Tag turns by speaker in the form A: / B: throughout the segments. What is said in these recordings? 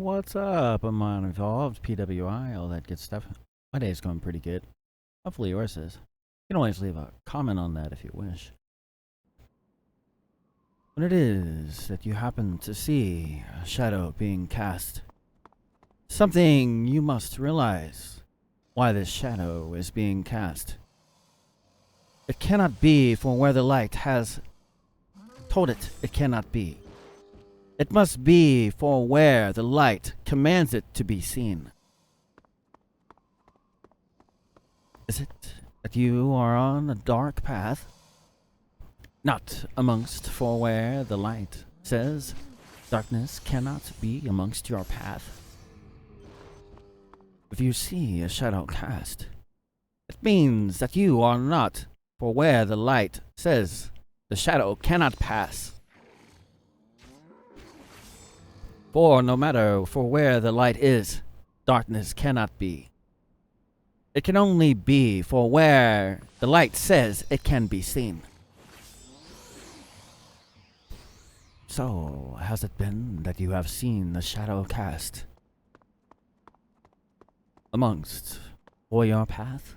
A: What's up? I'm on Evolved, PWI, all that good stuff. My day's going pretty good. Hopefully yours is. You can always leave a comment on that if you wish. When it is that you happen to see a shadow being cast, something you must realize why this shadow is being cast. It cannot be for where the light has told it cannot be. It must be for where the light commands it to be seen. Is it that you are on a dark path? Not amongst for where the light says darkness cannot be amongst your path. If you see a shadow cast, it means that you are not for where the light says the shadow cannot pass. For no matter for where the light is, darkness cannot be. It can only be for where the light says it can be seen. So, has it been that you have seen the shadow cast amongst for your path?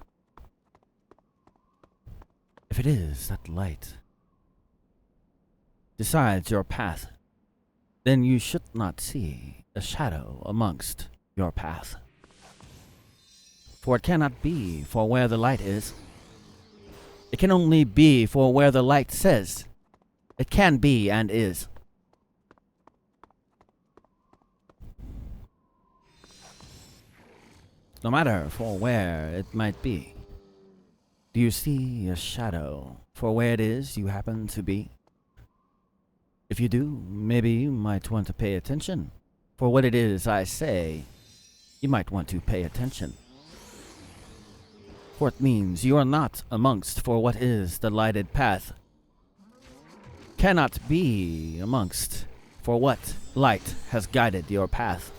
A: If it is that light decides your path, then you should not see a shadow amongst your path. For it cannot be for where the light is. It can only be for where the light says it can be and is. No matter for where it might be. Do you see a shadow for where it is you happen to be? If you do, maybe you might want to pay attention. For what it is I say, you might want to pay attention. For it means you are not amongst for what is the lighted path. Cannot be amongst for what light has guided your path.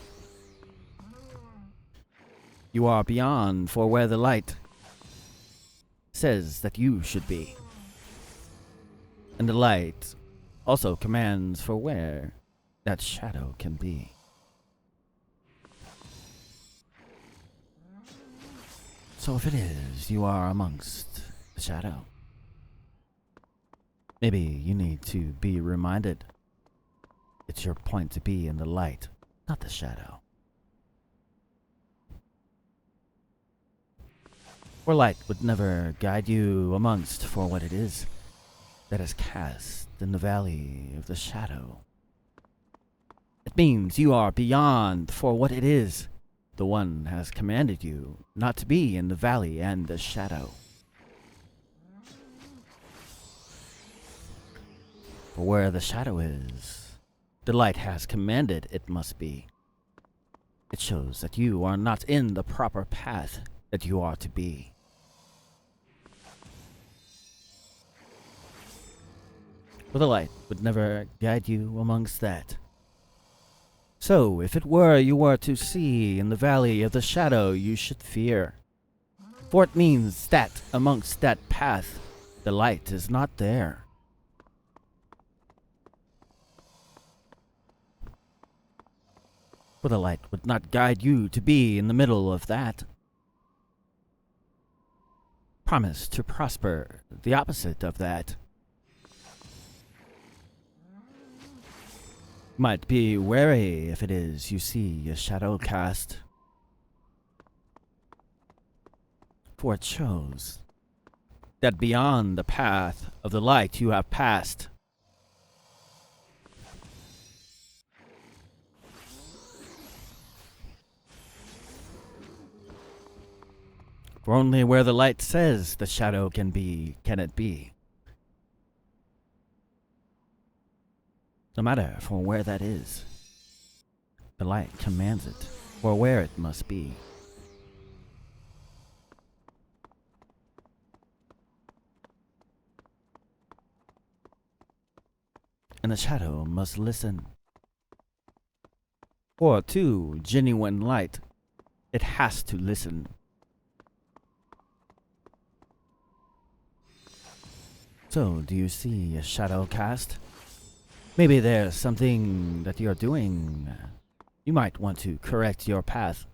A: You are beyond for where the light says that you should be. And the light also commands for where that shadow can be. So if it is you are amongst the shadow, maybe you need to be reminded it's your point to be in the light, not the shadow. For light would never guide you amongst for what it is that is cast in the valley of the shadow. It means you are beyond for what it is the one has commanded you not to be in the valley and the shadow. For where the shadow is, the light has commanded it must be. It shows that you are not in the proper path that you are to be. For the light would never guide you amongst that. So, if it were you were to see in the valley of the shadow, you should fear. For it means that amongst that path, the light is not there. For the light would not guide you to be in the middle of that. Promise to prosper the opposite of that. Might be wary if it is you see a shadow cast. For it shows that beyond the path of the light you have passed, for only where the light says the shadow can be, can it be. No matter for where that is, the light commands it for where it must be. And the shadow must listen. For to genuine light, it has to listen. So, do you see a shadow cast? Maybe there's something that you're doing You might want to correct your path,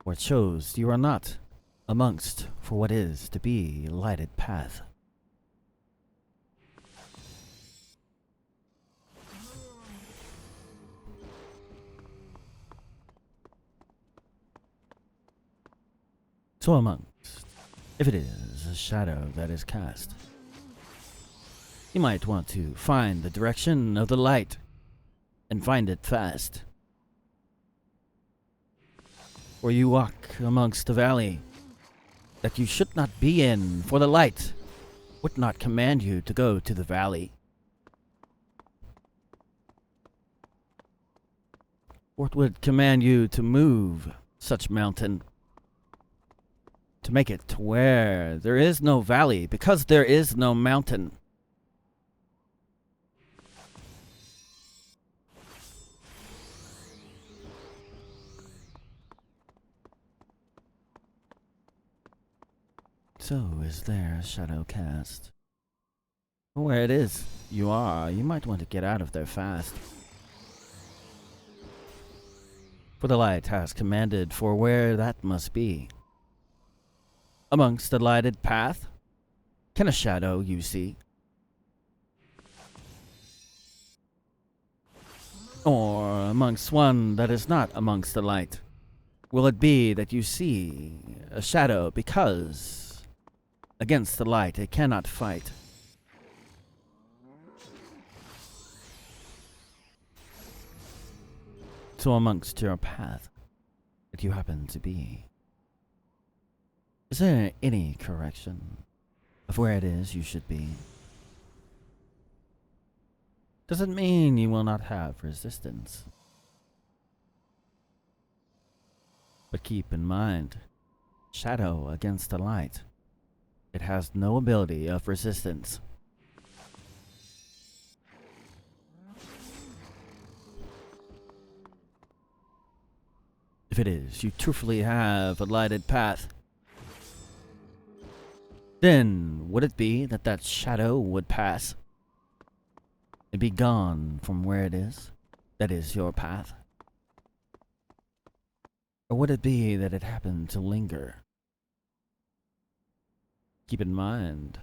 A: for it shows you are not amongst for what is to be a lighted path. So amongst, if it is a shadow that is cast, you might want to find the direction of the light and find it fast. For you walk amongst a valley that you should not be in, for the light would not command you to go to the valley. For it would command you to move such mountain, to make it to where there is no valley, because there is no mountain. So is there a shadow cast? Where it is you are, you might want to get out of there fast. For the light has commanded for where that must be. Amongst the lighted path, can a shadow you see? Or amongst one that is not amongst the light, will it be that you see a shadow because against the light it cannot fight? So amongst your path that you happen to be, is there any correction of where it is you should be? Does it mean you will not have resistance? But keep in mind, shadow against the light, it has no ability of resistance. If it is you truthfully have a lighted path, then would it be that that shadow would pass and be gone from where it is, that is your path? Or would it be that it happened to linger? Keep in mind,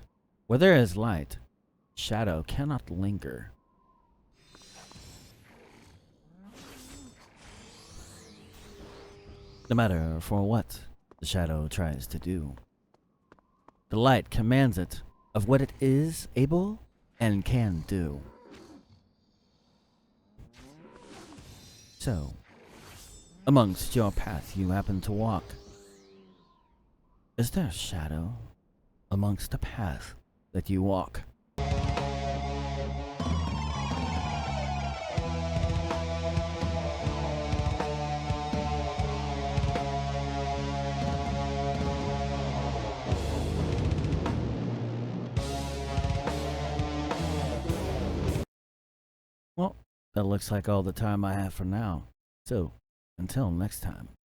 A: where there is light, shadow cannot linger. No matter for what the shadow tries to do, the light commands it of what it is able and can do. So, amongst your path you happen to walk, is there a shadow amongst the path that you walk? Well, that looks like all the time I have for now. So, until next time.